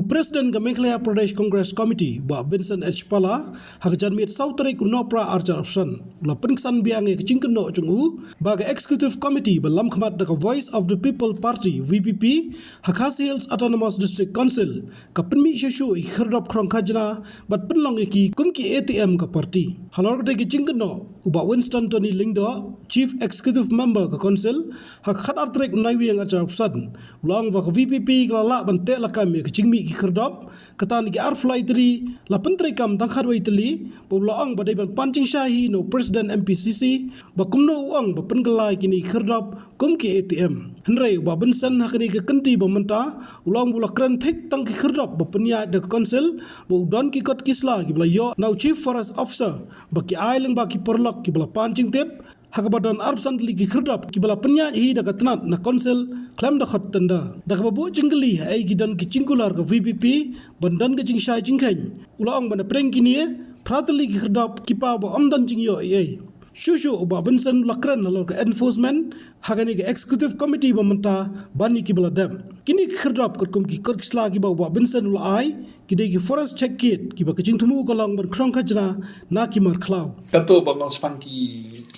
Presiden ke Meghalaya Pradesh Congress Committee ba Vincent H. Pala hakajan mit sautare kunopra arja option la peniksan biange kecingken no chungu ba ke Executive Committee ba lam khmat da Voice of the People Party VPP Hakasi Hills Autonomous District Council ka penmi shushu I kherdop krong khajna bat penlong ki kumki ATM ka party halor de kecingken no uba Winston Tony Lingdo Chief Executive Member ka council hak khat artrek nai wiang arja option long ba VPP la la bante la kam kecingmi ki kherdop katan ki arflai tri la pentri kam tang khadwai tli bobla ang badai ban pancing shahi no President MPCC ba kumno ang ba pengelai kini kherdop kum ki ATM henrei ba bensan hakni ke kenti ba menta ulang bula kran thik tang ki kherdop ba penya de council ba udon ki kot kisla ki bla yo now Chief Forest Officer ba ki ailing ba ki perlok ki bla pancing tip hakabadan arpsan tli ki kherdop ki bala penya hi da katnat na council klam da khat tanda da ka bu jingli ai gidan ki cingkular ka VPP bandan ka jing shai jingkhen ulang bana preng kini pratli ki kherdop ki pa ba amdan jing yo ai shushu ba bensan lakran la ka enforcement hagani ka Executive Committee ba menta bani ki bala dam kini kherdop kum ki kor kisla ki ba bensan la ai ki de ki forest check kit ki ba ka jingthumu ka lang ban krong khajna na ki mar khlaw kato ba span ki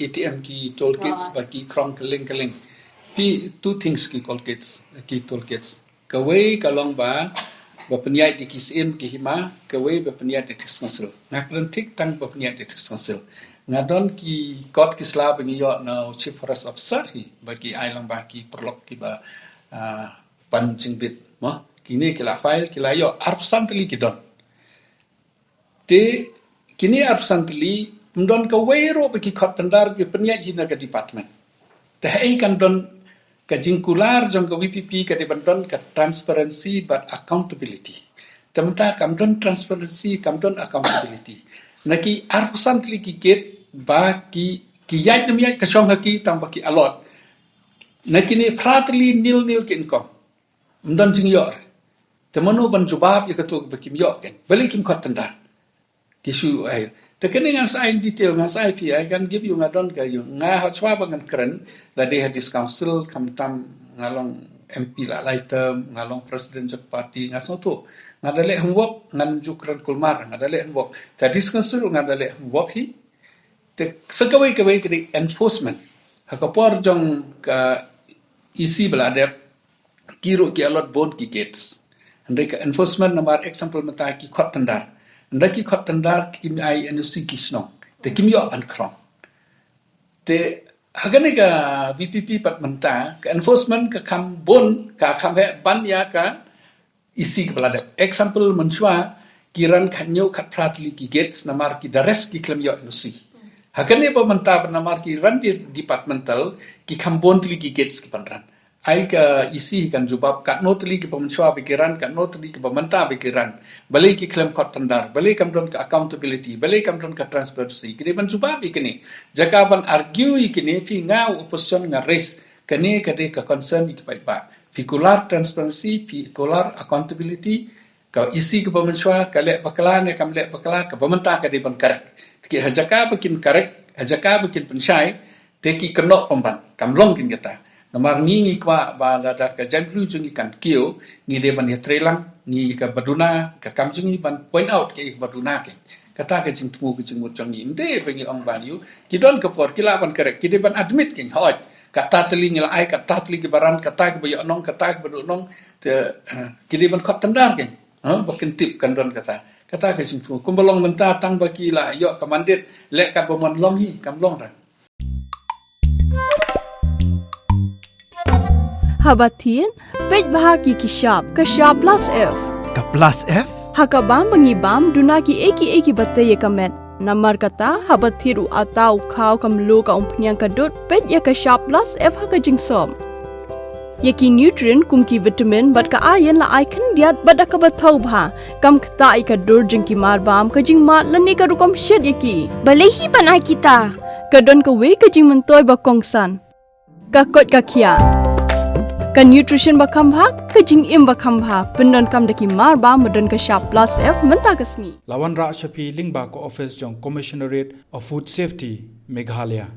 ATM ki toolkits ba ki krong keling pi two things ki toolkits kawai kalong ba penyai di kisin ki hima kawai ba penyai di tisngasil ngakran tik tang ba penyai di tisngasil ngadon ki kot kisla ba yo na Chief Forest Officer hi ba ki ailang ba ki perlok ki ba pancing bit mo kini kila file kila yo arpsantli ki don te kini arpsantli mdon ka wero bagi kot tandar bi penyai jina ka department tahai kan don ka jingkular jong ka VPP ka di bandon ka transparency but accountability tamta kam don transparency kam don accountability naki arhusantli ki get ba ki yai nam yai ka shong haki tam ba ki alot naki ni pratli nil ki income mdon jing yor tamano ban jubab ya ka tu ba kim yo ken balik kim kot tandar kisu ai tekeni ngan sa in detail ngan sa IP I can give you ngadon ka you nga ha chwa bangan kren la de hadis council kam tam ngalong MP la laitem ngalong president jok party ngasoto ngadale hwok ngan jukran kulmar ngadale hwok ta discussel ngadale hwok hi te sakawai kawai kri enforcement hakapor jong ka isi belade kiro ki alot bon ki gates ande ka enforcement number example mata ki khot tandar ndaki khot tandar kim ai NUC kisnong te kim yo ban krong te hagane ka VPP pat menta ka enforcement ka kam bon ka kam he ban ya ka isi ka balade example menchwa kiran khanyo khat pratli ki gates namar ki dares ki klem yo NUC hagane pa menta namar ki ran di departmental ki kam bon tli ki gates ki panran ai ka isi kan jubab kat notli ki pemenswa pikiran kat notli ki pementa pikiran balai ki claim kot tandar balai kam don ka accountability balai kam don ka transparency ki ban jubab ikini jakaban argue ikini pi ngau opposition nga race kane kade ka concern ki ba pikular transparency pikular accountability ka isi ki pemenswa kale bakala ne kam le bakala ka pementa ka de ban correct ki hajaka bikin correct hajaka bikin pensyai te ki kenok pemban kam long kin kata namar ngi kwa ba da ka jaglu jungi kan kio ngi de ban yatrelang ngi ka baduna ka kam jungi ban point out ke baduna ke kata ka jing tmu ke jing mo jongi inde bengi ong ban yu ki don ka por ki la ban correct ki de ban admit ke hoj kata teli ngi ai kata teli ki baran kata ki bayo nong kata ki badu nong te ki de ban khot tandar ke ba ken tip kan don kata ka jing tmu kumbolong menta tang ba ki la yo ka mandit le ka bomon long hi kam long ra Habatin, pej bahagi kishap plus F. Ka plus F? Hakabam bangibam dunaki eki batay kamet. Namar kata habathiru atau khaw kamlu ka umpnyang kadut pej ya kishap plus F haka jingsom. Yaki nutrient kumki vitamin bat ka ayan la icon diat bat ka bathau bha kam kta ka dur jingki marbam ka jingma lani ka rukom shed yaki. Balehi banai kita. Kadon ka we ka jing mentoy ba kongsan. Ka kot ka kia. Ka nutrition bakam bha ka jing im bakam bha pendon kam daki mar ba modon ka sharp plus F menta kasni Lawan Ra Shafi Lingba ko office jong Commissionerate of Food Safety Meghalaya